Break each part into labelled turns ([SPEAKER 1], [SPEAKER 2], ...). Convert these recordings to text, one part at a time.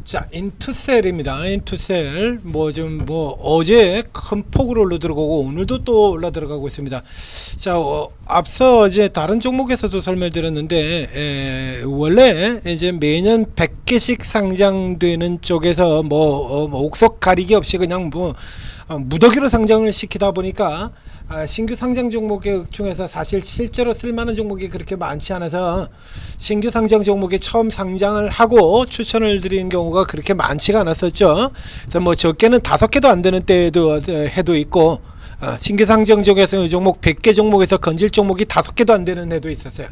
[SPEAKER 1] 자, 인투셀입니다. 인투셀 뭐 어제 큰 폭으로 올라 들어가고 오늘도 또 올라 들어가고 있습니다. 자, 앞서 이제 다른 종목에서도 설명드렸는데 원래 이제 매년 100개씩 상장되는 쪽에서 뭐 옥석 가리기 없이 그냥 무더기로 상장을 시키다 보니까 신규 상장 종목 중에서 사실 실제로 쓸만한 종목이 그렇게 많지 않아서 신규 상장 종목에 처음 상장을 하고 추천을 드리는 경우가 그렇게 많지가 않았었죠. 그래서 뭐 적게는 5개도 안 되는 때도 해도 있고, 신규 상장 쪽에서 종목 100개 종목에서 건질 종목이 5개도 안 되는 해도 있었어요.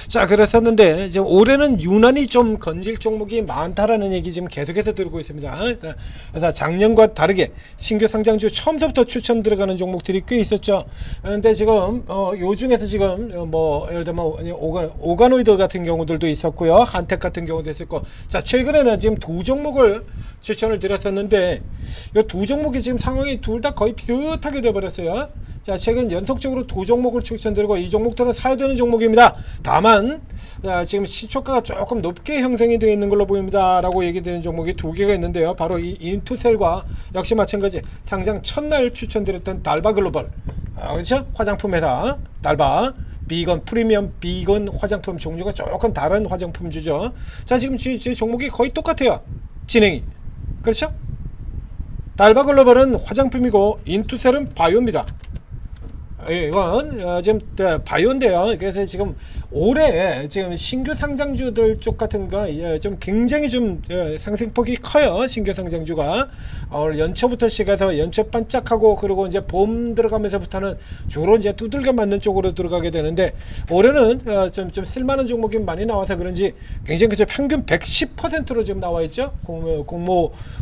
[SPEAKER 1] 자, 그랬었는데 지금 올해는 유난히 좀 건질 종목이 많다라는 얘기 지금 계속해서 들고 있습니다. 그래서 작년과 다르게 신규 상장주 처음부터 추천 들어가는 종목들이 꽤 있었죠. 그런데 지금 요 중에서 지금 예를 들면 오가노이드 같은 경우들도 있었고요, 한택 같은 경우도 있었고, 자, 최근에는 지금 두 종목을 추천을 드렸었는데 이 두 종목이 지금 상황이 둘 다 거의 비슷하게 되어버렸어요. 자, 최근 연속적으로 두 종목을 추천드리고 이 종목들은 사야 되는 종목입니다. 다만 지금 시초가가 조금 높게 형성이 되어 있는 걸로 보입니다 라고 얘기되는 종목이 두 개가 있는데요. 바로 이 인투셀과 역시 마찬가지 상장 첫날 추천드렸던 달바글로벌, 그렇죠? 화장품 회사 달바, 비건 프리미엄 비건 화장품 종류가 조금 다른 화장품주죠. 자, 지금 종목이 거의 똑같아요, 진행이. 그렇죠? 달바글로벌은 화장품이고 인투셀은 바이오입니다. 이건 지금 바이오인데요. 그래서 지금 올해 지금 신규 상장주들 쪽 같은 거 좀 굉장히 좀 상승폭이 커요. 신규 상장주가 오늘 연초부터 시작해서 연초 반짝하고, 그리고 이제 봄 들어가면서부터는 주로 이제 두들겨 맞는 쪽으로 들어가게 되는데, 올해는 좀 쓸만한 종목이 많이 나와서 그런지 굉장히 그죠, 평균 110%로 지금 나와 있죠.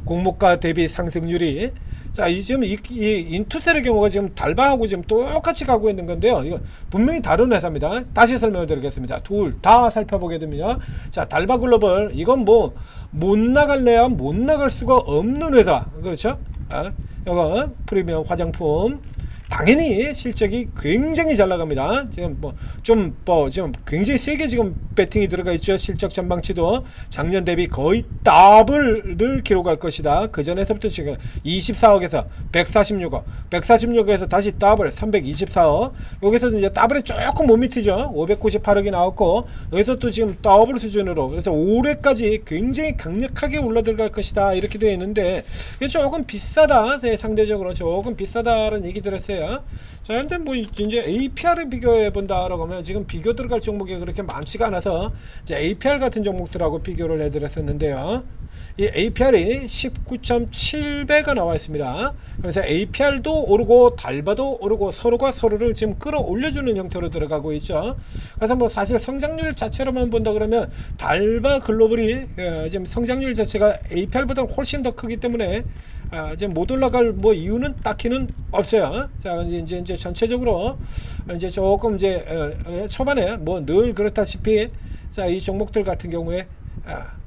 [SPEAKER 1] 공모가 대비 상승률이. 자, 지금 이 인투셀의 경우가 지금 달바하고 지금 똑같이 가고 있는 건데요. 이거 분명히 다른 회사입니다. 다시 설명을 드리겠습니다. 둘 다 살펴보게 됩니다. 자, 달바글로벌, 이건 뭐 못 나갈래야 못 나갈 수가 없는 회사. 그렇죠? 이거 프리미엄 화장품. 당연히 실적이 굉장히 잘 나갑니다. 지금 지금 굉장히 세게 지금 배팅이 들어가 있죠. 실적 전망치도 작년 대비 거의 더블을 기록할 것이다. 그 전에서부터 지금 24억에서 146억, 146억에서 다시 더블 324억. 여기서 이제 더블이 조금 못 미치죠. 598억이 나왔고, 여기서 또 지금 더블 수준으로, 그래서 올해까지 굉장히 강력하게 올라 들어갈 것이다, 이렇게 되어 있는데 이게 조금 비싸다. 상대적으로 조금 비싸다라는 얘기 들었어요. 자, 근데 뭐 이제 APR을 비교해 본다라고 하면 지금 비교 들어갈 종목이 그렇게 많지가 않아서 이제 APR 같은 종목들하고 비교를 해드렸었는데요. 이 APR이 19.7배가 나와 있습니다. 그래서 APR도 오르고 달바도 오르고 서로가 서로를 지금 끌어올려주는 형태로 들어가고 있죠. 그래서 뭐 사실 성장률 자체로만 본다 그러면 달바 글로벌이 지금 성장률 자체가 APR보다 훨씬 더 크기 때문에 이제 못 올라갈 뭐 이유는 딱히는 없어요. 자, 이제 전체적으로 이제 조금 이제 초반에 뭐 늘 그렇다시피, 자, 이 종목들 같은 경우에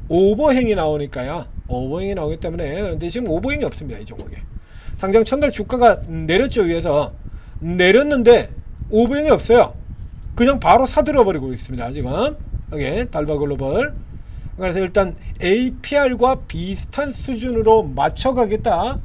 [SPEAKER 1] 오버행이 나오니까요. 오버행이 나오기 때문에. 그런데 지금 오버행이 없습니다, 이 종목에. 상장 첫날 주가가 내렸죠. 위에서 내렸는데 오버행이 없어요. 그냥 바로 사들어 버리고 있습니다, 지금. 여기 달바글로벌. 그래서 일단 APR과 비슷한 수준으로 맞춰가겠다.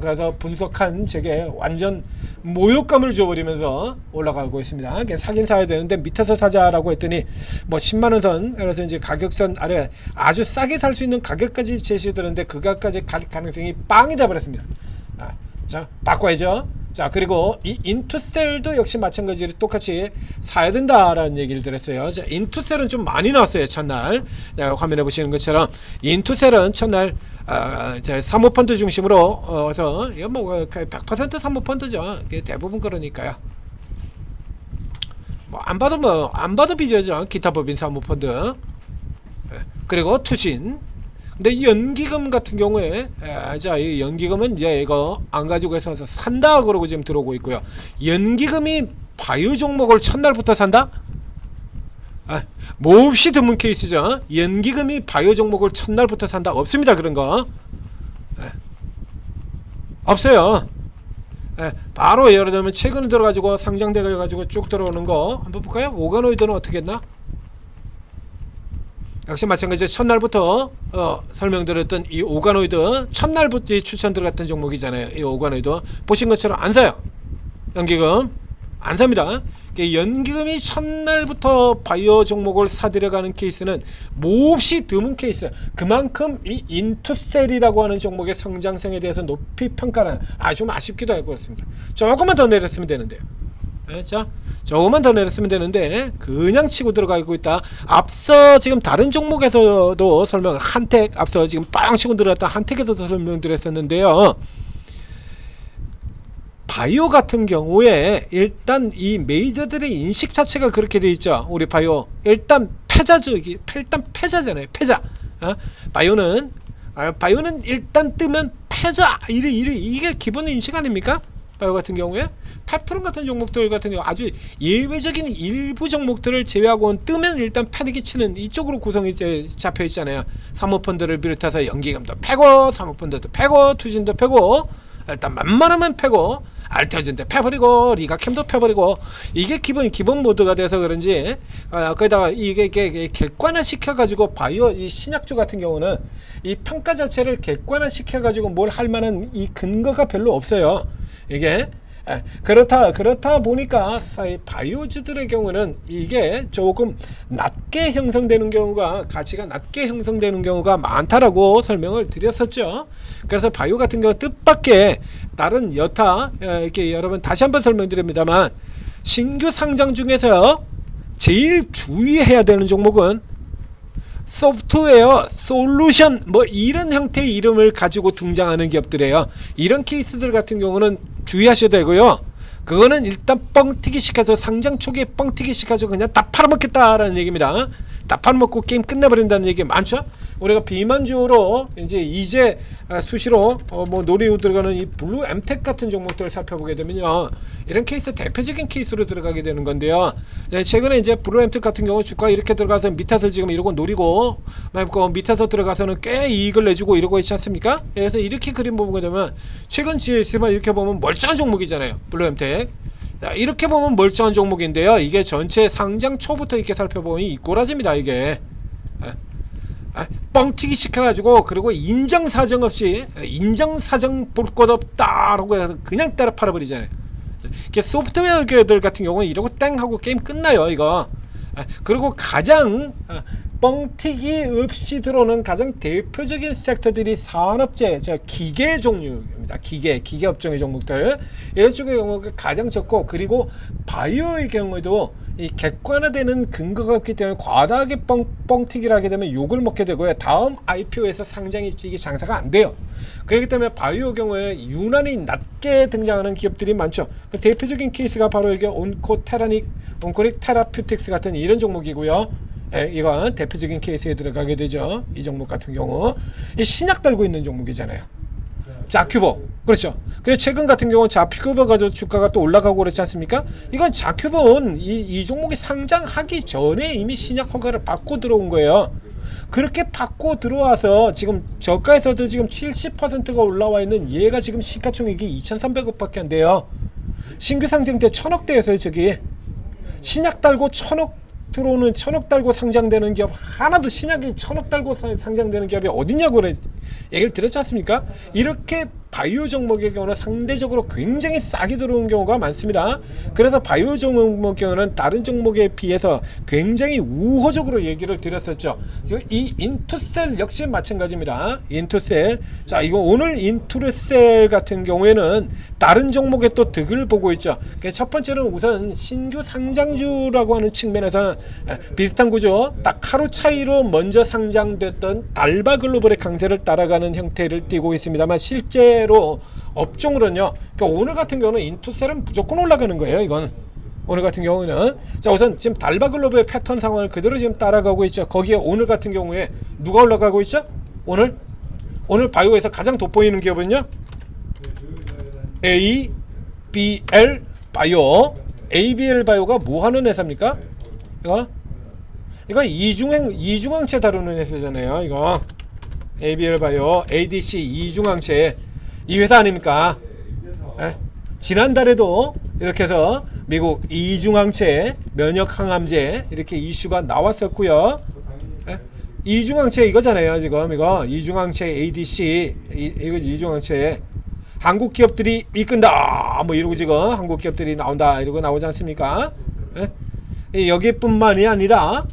[SPEAKER 1] 그래서 분석한 제게 완전 모욕감을 줘버리면서 올라가고 있습니다. 사긴 사야 되는데 밑에서 사자라고 했더니 뭐 10만원 선, 그래서 이제 가격선 아래 아주 싸게 살 수 있는 가격까지 제시되는데 그가까지 갈 가능성이 빵이 돼버렸습니다. 자, 바꿔야죠. 자, 그리고 이 인투셀도 역시 마찬가지로 똑같이 사야 된다라는 얘기를 드렸어요. 자, 인투셀은 좀 많이 나왔어요, 첫날. 자, 화면에 보시는 것처럼 인투셀은 첫날 사모펀드 중심으로 해서 이거 뭐 100% 사모펀드죠. 대부분 그러니까요. 안 봐도 비교죠. 기타 법인 사모펀드. 그리고 투신. 근데 이 연기금 같은 경우에 자, 이 연기금은 이제 이거 안 가지고 해서 산다 그러고 지금 들어오고 있고요. 연기금이 바이오 종목을 첫날부터 산다? 몹시 드문 케이스죠. 연기금이 바이오 종목을 첫날부터 산다? 없습니다, 그런 거. 없어요. 바로 예를 들면 최근에 들어가지고 상장돼 가지고 쭉 들어오는 거 한번 볼까요? 오가노이드는 어떻게 했나? 역시 마찬가지로 첫날부터 설명드렸던 이 오가노이드 첫날부터 추천 들어갔던 종목이잖아요. 이 오가노이드 보신 것처럼 안 사요. 연기금 안 삽니다. 연기금이 첫날부터 바이오 종목을 사들여가는 케이스는 몹시 드문 케이스. 그만큼 이 인투셀이라고 하는 종목의 성장성에 대해서 높이 평가는 좀 아쉽기도 하고 그렇습니다. 조금만 더 내렸으면 되는데요. 자, 조금만 더 내렸으면 되는데 그냥 치고 들어가고 있다. 앞서 지금 다른 종목에서도 설명, 한택 앞서 지금 빵 치고 들어갔다 한택에서도 설명드렸었는데요. 바이오 같은 경우에 일단 이 메이저들의 인식 자체가 그렇게 돼 있죠. 우리 바이오 일단 패자죠. 이게 일단 패자잖아요. 패자. 바이오는 일단 뜨면 패자. 이게 기본 인식 아닙니까? 바이오 같은 경우에 펩트론 같은 종목들 같은 경우 아주 예외적인 일부 종목들을 제외하고는 뜨면 일단 패닉이 치는 이쪽으로 구성이 이제 잡혀 있잖아요. 사모펀드를 비롯해서 연기금도 패고, 사모펀드도 패고, 투진도 패고, 일단 만만하면 패고, 알테오진도 패버리고, 리가캠도 패버리고, 이게 기본 모드가 돼서 그런지 거기다가 이게 객관화 시켜가지고 바이오 이 신약주 같은 경우는 이 평가 자체를 객관화 시켜가지고 뭘 할 만한 이 근거가 별로 없어요. 이게 그렇다 보니까 바이오주들의 경우는 이게 조금 낮게 형성되는 경우가 가치가 낮게 형성되는 경우가 많다라고 설명을 드렸었죠. 그래서 바이오 같은 경우 뜻밖의 다른 여타 이렇게 여러분 다시 한번 설명드립니다만 신규 상장 중에서 제일 주의해야 되는 종목은 소프트웨어, 솔루션 뭐 이런 형태의 이름을 가지고 등장하는 기업들이에요. 이런 케이스들 같은 경우는 주의하셔야 되고요. 그거는 일단 뻥튀기 시켜서 상장 초기에 뻥튀기 시켜서 그냥 다 팔아먹겠다라는 얘기입니다. 다 팔아먹고 게임 끝내버린다는 얘기 많죠. 우리가 비만주로 이제 수시로 뭐 노리고 들어가는 이 블루 엠텍 같은 종목들을 살펴보게 되면요, 이런 케이스 대표적인 케이스로 들어가게 되는 건데요. 최근에 이제 블루 엠텍 같은 경우 주가 이렇게 들어가서 밑에서 지금 이러고 노리고 밑에서 들어가서는 꽤 이익을 내주고 이러고 있지 않습니까? 그래서 이렇게 그림 보게 되면 최근 GS만 이렇게 보면 멀쩡한 종목이잖아요. 블루 엠텍. 이렇게 보면 멀쩡한 종목인데요. 이게 전체 상장 초부터 이렇게 살펴보면 이 꼬라집니다. 이게 뻥튀기 시켜가지고 그리고 인정사정 없이 인정사정 볼 것 없다라고 해서 그냥 따라 팔아버리잖아요. 이게 소프트웨어들 같은 경우는 이러고 땡 하고 게임 끝나요. 이거. 그리고 가장 뻥튀기 없이 들어오는 가장 대표적인 섹터들이 산업재, 기계 종류입니다. 기계 업종의 종목들 이런 쪽의 경우가 가장 적고, 그리고 바이오의 경우에도 이 객관화되는 근거가 없기 때문에 과다하게 뻥튀기를 하게 되면 욕을 먹게 되고요. 다음 IPO에서 상장이 이게 장사가 안 돼요. 그렇기 때문에 바이오 경우에 유난히 낮게 등장하는 기업들이 많죠. 그 대표적인 케이스가 바로 이게 온코릭 테라퓨틱스 같은 이런 종목이고요. 이건 대표적인 케이스에 들어가게 되죠. 이 종목 같은 경우 이 신약 달고 있는 종목이잖아요. 자큐보. 그렇죠. 그래서 최근 같은 경우는 자큐보 가지고 주가가 또 올라가고 그렇지 않습니까? 이건 자큐보는 이 종목이 상장하기 전에 이미 신약 허가를 받고 들어온 거예요. 그렇게 받고 들어와서 지금 저가에서도 지금 70%가 올라와 있는 얘가 지금 시가총액이 2,300억밖에 안 돼요. 신규 상장 때 1,000억대에서요. 저기 신약 달고 1,000억 달고 상장되는 기업 하나도, 신약이 1,000억 달고 상장되는 기업이 어디냐고 그래 얘기를 들었지 않습니까? 이렇게 바이오 종목의 경우는 상대적으로 굉장히 싸게 들어오는 경우가 많습니다. 그래서 바이오 종목 경우는 다른 종목에 비해서 굉장히 우호적으로 얘기를 드렸었죠. 이 인투셀 역시 마찬가지입니다. 인투셀. 자, 이거 오늘 인투셀 같은 경우에는 다른 종목에 또 득을 보고 있죠. 첫 번째는 우선 신규 상장주라고 하는 측면에서는 비슷한 구조, 딱 하루 차이로 먼저 상장됐던 달바글로벌의 강세를 따라가는 형태를 띠고 있습니다만, 실제로 업종으로는요, 그러니까 오늘 같은 경우는 인투셀은 무조건 올라가는 거예요. 이건 오늘 같은 경우는, 자, 우선 지금 달바글로벌의 패턴 상황을 그대로 지금 따라가고 있죠. 거기에 오늘 같은 경우에 누가 올라가고 있죠? 오늘 바이오에서 가장 돋보이는 기업은요, ABL 바이오. ABL 바이오가 뭐 하는 회사입니까? 이거 이중항체 다루는 회사잖아요. 이거 ABL 바이오, ADC 이중항체 이 회사 아닙니까? 지난달에도 이렇게 해서 미국 이중항체 면역항암제 이렇게 이슈가 나왔었고요. 이중항체 이거잖아요. 지금 이거 이중항체 ADC 이거 이중항체 한국 기업들이 이끈다 뭐 이러고 지금 한국 기업들이 나온다 이러고 나오지 않습니까? 예? 여기뿐만이 아니라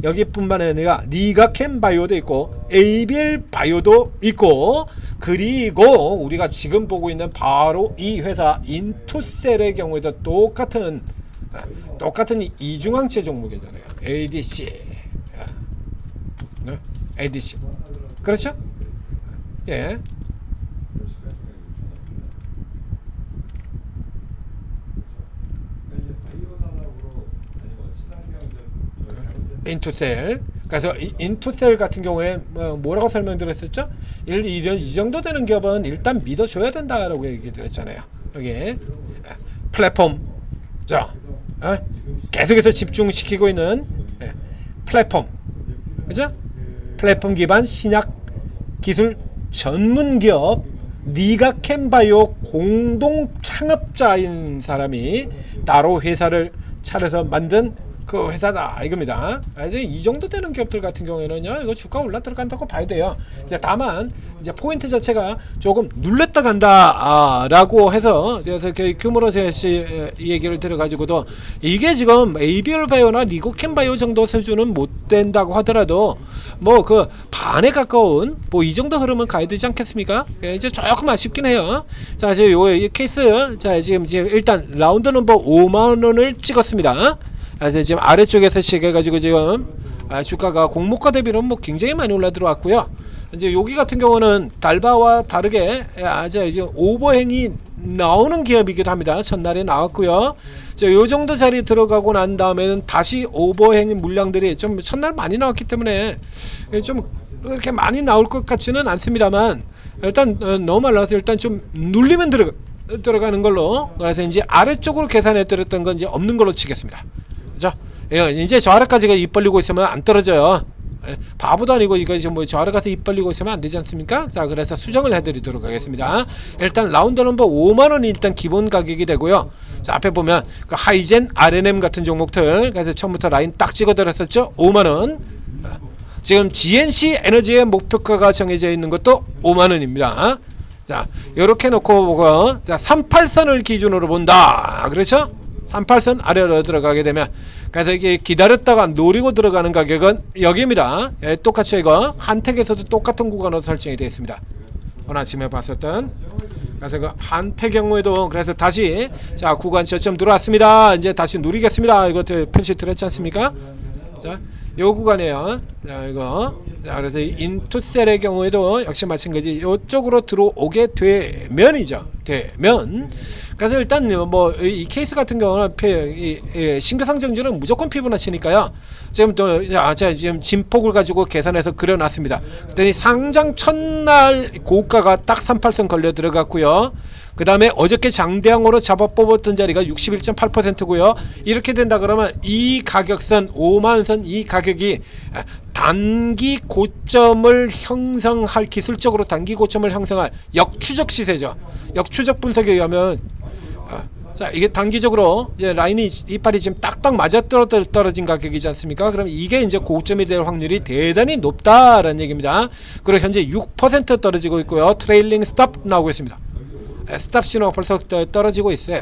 [SPEAKER 1] 여기뿐만 아니라 리가캠 바이오도 있고 에이빌 바이오도 있고, 그리고 우리가 지금 보고 있는 바로 이 회사 인투셀의 경우에도 똑같은 이중항체 종목이잖아요. ADC ADC 그렇죠? 예. 인투셀. 그래서 인투셀 같은 경우에 뭐라고 설명드렸었죠? 이 정도 되는 기업은 일단 믿어줘야 된다라고 얘기 드렸잖아요. 여기 플랫폼, 자 계속해서 집중시키고 있는 플랫폼, 그죠? 플랫폼 기반 신약 기술 전문 기업 리가캠바이오 공동 창업자인 사람이 따로 회사를 차려서 만든 그 회사다 이겁니다. 이 정도 되는 기업들 같은 경우에는요, 이거 주가 올라 들어간다고 봐야 돼요. 이제 다만 이제 포인트 자체가 조금 눌렸다 간다라고 해서 그래서 규모로 이 얘기를 들어가지고도 이게 지금 ABL 바이오나 리고캠 바이오 정도 수준은 못 된다고 하더라도 뭐 그 반에 가까운 뭐 이 정도 흐름은 가야 되지 않겠습니까? 이제 조금 아쉽긴 해요. 자, 이제 이 케이스, 자 지금 일단 라운드 넘버 5만 원을 찍었습니다. 그래서 지금 아래쪽에서 시작해가지고 지금 주가가 공모가 대비로 뭐 굉장히 많이 올라 들어왔고요. 이제 여기 같은 경우는 달바와 다르게 아주 오버행이 나오는 기업이기도 합니다. 첫날에 나왔고요. 요 정도 자리 들어가고 난 다음에는 다시 오버행 물량들이 좀 첫날 많이 나왔기 때문에 좀 그렇게 많이 나올 것 같지는 않습니다만, 일단 너무 말라서 일단 좀 눌리면 들어가는 걸로, 그래서 이제 아래쪽으로 계산해 드렸던 건 이제 없는 걸로 치겠습니다. 그죠? 이제 저 아래까지가 입 벌리고 있으면 안 떨어져요. 바보도 아니고 이거 이제 뭐 저 아래 가서 입 벌리고 있으면 안 되지 않습니까? 자, 그래서 수정을 해드리도록 하겠습니다. 일단 라운드 넘버 5만원이 일단 기본 가격이 되고요. 자, 앞에 보면 그 하이젠, RNM 같은 종목들, 그래서 처음부터 라인 딱 찍어드렸었죠. 5만원. 지금 GNC 에너지의 목표가가 정해져 있는 것도 5만원입니다. 자, 요렇게 놓고 보고, 자, 38선을 기준으로 본다. 그렇죠? 38선 아래로 들어가게 되면, 그래서 이게 기다렸다가 노리고 들어가는 가격은 여기입니다. 똑같이 이거 한택에서도 똑같은 구간으로 설정이 되어 있습니다. 오늘 아침에 봤었던. 그래서 그 한택 경우에도 그래서 다시 자 구간 저점 들어왔습니다. 이제 다시 누리겠습니다. 이거 표시 드렸지 않습니까? 자, 요 구간이에요. 자, 이거. 자, 그래서 인투셀의 경우에도 역시 마찬가지 이쪽으로 들어오게 되면이죠. 되면. 그래서 일단 뭐 이 케이스 같은 경우는 신규 상장주는 무조건 피부나치니까요. 지금 또 지금 진폭을 가지고 계산해서 그려놨습니다. 그랬더니 상장 첫날 고가가 딱 38선 걸려 들어갔고요. 그 다음에 어저께 장대항으로 잡아 뽑았던 자리가 61.8%고요. 이렇게 된다 그러면 이 가격선 5만선 이 가격이 단기 고점을 형성할, 기술적으로 단기 고점을 형성할 역추적 시세죠. 역추적 분석에 의하면 자, 이게 단기적으로 이제 라인이 이빨이 지금 딱딱 맞아 떨어진 가격이지 않습니까? 그럼 이게 이제 고점이 될 확률이 대단히 높다라는 얘기입니다. 그리고 현재 6% 떨어지고 있고요. 트레일링 스탑 나오고 있습니다. 스탑 신호가 벌써 떨어지고 있어요.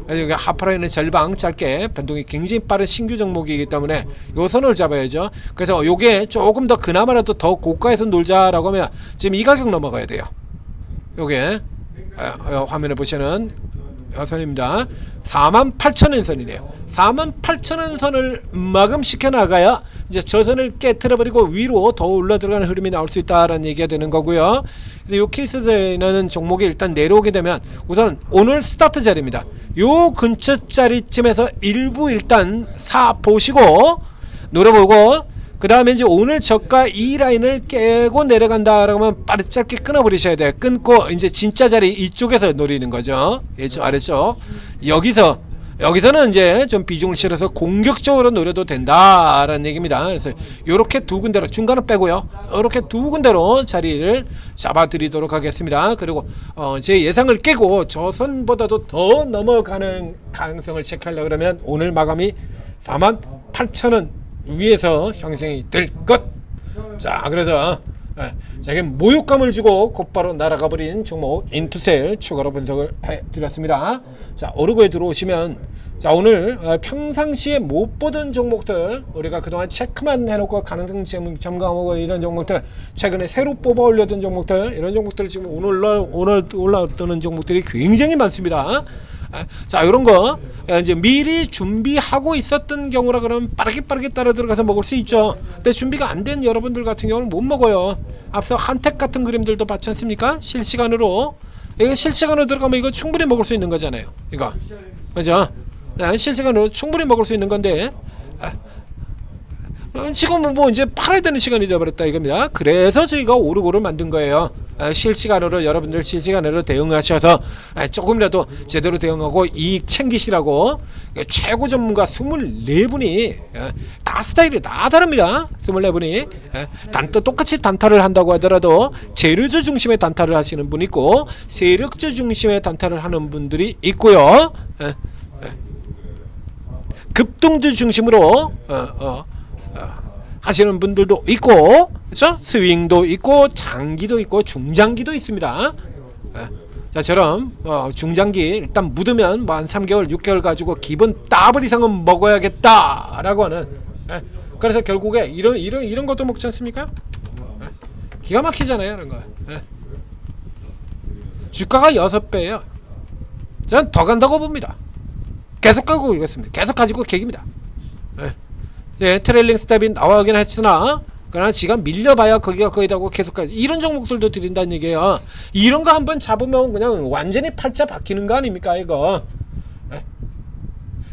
[SPEAKER 1] 여기 하프라인은 절방 짧게 변동이 굉장히 빠른 신규 종목이기 때문에 요 선을 잡아야죠. 그래서 요게 조금 더 그나마라도 더 고가에서 놀자라고 하면 지금 이 가격 넘어가야 돼요. 요게 화면에 보시는 선입니다. 48,000원 선이네요. 48,000원 선을 마감시켜 나가야 이제 저 선을 깨트려버리고 위로 더 올라 들어가는 흐름이 나올 수 있다라는 얘기가 되는 거고요. 그래서 이 케이스에는 종목이 일단 내려오게 되면 우선 오늘 스타트 자리입니다. 요 근처 자리쯤에서 일부 일단 사 보시고 노려보고, 그 다음에 이제 오늘 저가 이 라인을 깨고 내려간다라고 하면 빠르게 짧게 끊어버리셔야 돼요. 끊고 이제 진짜 자리 이쪽에서 노리는 거죠. 이쪽 아래쪽. 여기서는 이제 좀 비중을 실어서 공격적으로 노려도 된다라는 얘기입니다. 그래서 요렇게 두 군데로, 중간은 빼고요. 이렇게 두 군데로 자리를 잡아드리도록 하겠습니다. 그리고 제 예상을 깨고 저선보다도 더 넘어가는 가능성을 체크하려고 그러면 오늘 마감이 48,000원 위에서 형성이 될 것. 자, 그래서 제게 모욕감을 주고 곧바로 날아가 버린 종목 인투셀 추가로 분석을 해드렸습니다. 자, 오르고에 들어오시면, 자, 오늘 평상시에 못 보던 종목들, 우리가 그동안 체크만 해놓고 가능성 점검하고 이런 종목들, 최근에 새로 뽑아 올려둔 종목들, 이런 종목들 지금 오늘 올라오는 종목들이 굉장히 많습니다. 자, 이런 거 이제 미리 준비하고 있었던 경우라 그러면 빠르게 따라 들어가서 먹을 수 있죠. 근데 준비가 안 된 여러분들 같은 경우는 못 먹어요. 앞서 한택 같은 그림들도 봤지 않습니까? 실시간으로, 이거 실시간으로 들어가면 이거 충분히 먹을 수 있는 거잖아요. 이거 그죠? 실시간으로 충분히 먹을 수 있는 건데, 지금은 뭐 이제 팔아야 되는 시간이 되어버렸다 이겁니다. 그래서 저희가 오르고를 만든 거예요. 실시간으로, 여러분들 실시간으로 대응하셔서 조금이라도 제대로 대응하고 이익 챙기시라고 최고 전문가 24분이 다 스타일이 다 다릅니다. 24분이 똑같이 단타를 한다고 하더라도 재료주 중심의 단타를 하시는 분 있고 세력주 중심의 단타를 하는 분들이 있고요. 급등주 중심으로 하시는 분들도 있고, 그렇죠? 스윙도 있고 장기도 있고 중장기도 있습니다. 자처럼 중장기 일단 묻으면 뭐 한 3개월 6개월 가지고 기본 더블 이상은 먹어야겠다라고 하는, 그래서 결국에 이런 것도 먹지 않습니까? 기가 막히잖아요, 이런 거. 주가가 6배예요. 저는 더 간다고 봅니다. 계속 가고 있습니다. 계속 가지고 계기입니다. 트레일링 스텝이 나오긴 했으나, 그러나 지금 밀려봐야 거기가 거기다고 계속 가지. 이런 종목들도 드린다는 얘기예요. 이런 거 한번 잡으면 그냥 완전히 팔자 바뀌는 거 아닙니까, 이거?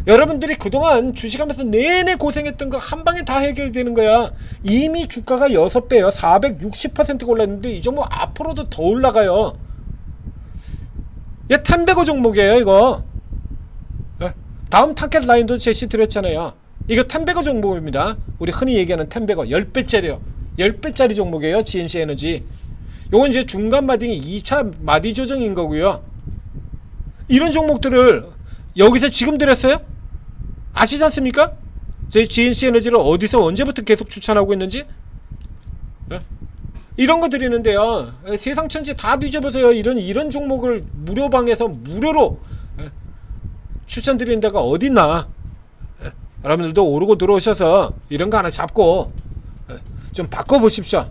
[SPEAKER 1] 여러분들이 그동안 주식하면서 내내 고생했던 거 한 방에 다 해결되는 거야. 이미 주가가 6배예요. 460%가 올랐는데 이 종목 앞으로도 더 올라가요. 얘 템베거 종목이에요, 이거. 다음 타켓 라인도 제시 드렸잖아요. 이거 템베거 종목입니다. 우리 흔히 얘기하는 템베거 10배짜리요. 10배짜리 종목이에요. GNC 에너지. 요건 이제 중간 마딩이 2차 마디 조정인 거고요. 이런 종목들을 여기서 지금 드렸어요? 아시지 않습니까? 저희 GNC 에너지를 어디서 언제부터 계속 추천하고 있는지? 이런 거 드리는데요. 세상 천지 다 뒤져보세요. 이런 종목을 무료방에서 무료로 추천드리는 데가 어딨나? 여러분들도 오르고 들어오셔서 이런 거 하나 잡고 좀 바꿔보십시오.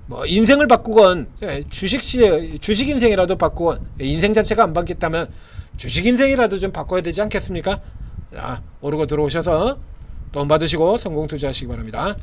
[SPEAKER 1] 뭐 인생을 바꾸건 주식 인생이라도 바꾸건, 인생 자체가 안 바뀌었다면 주식 인생이라도 좀 바꿔야 되지 않겠습니까? 자, 오르고 들어오셔서 돈 받으시고 성공 투자하시기 바랍니다.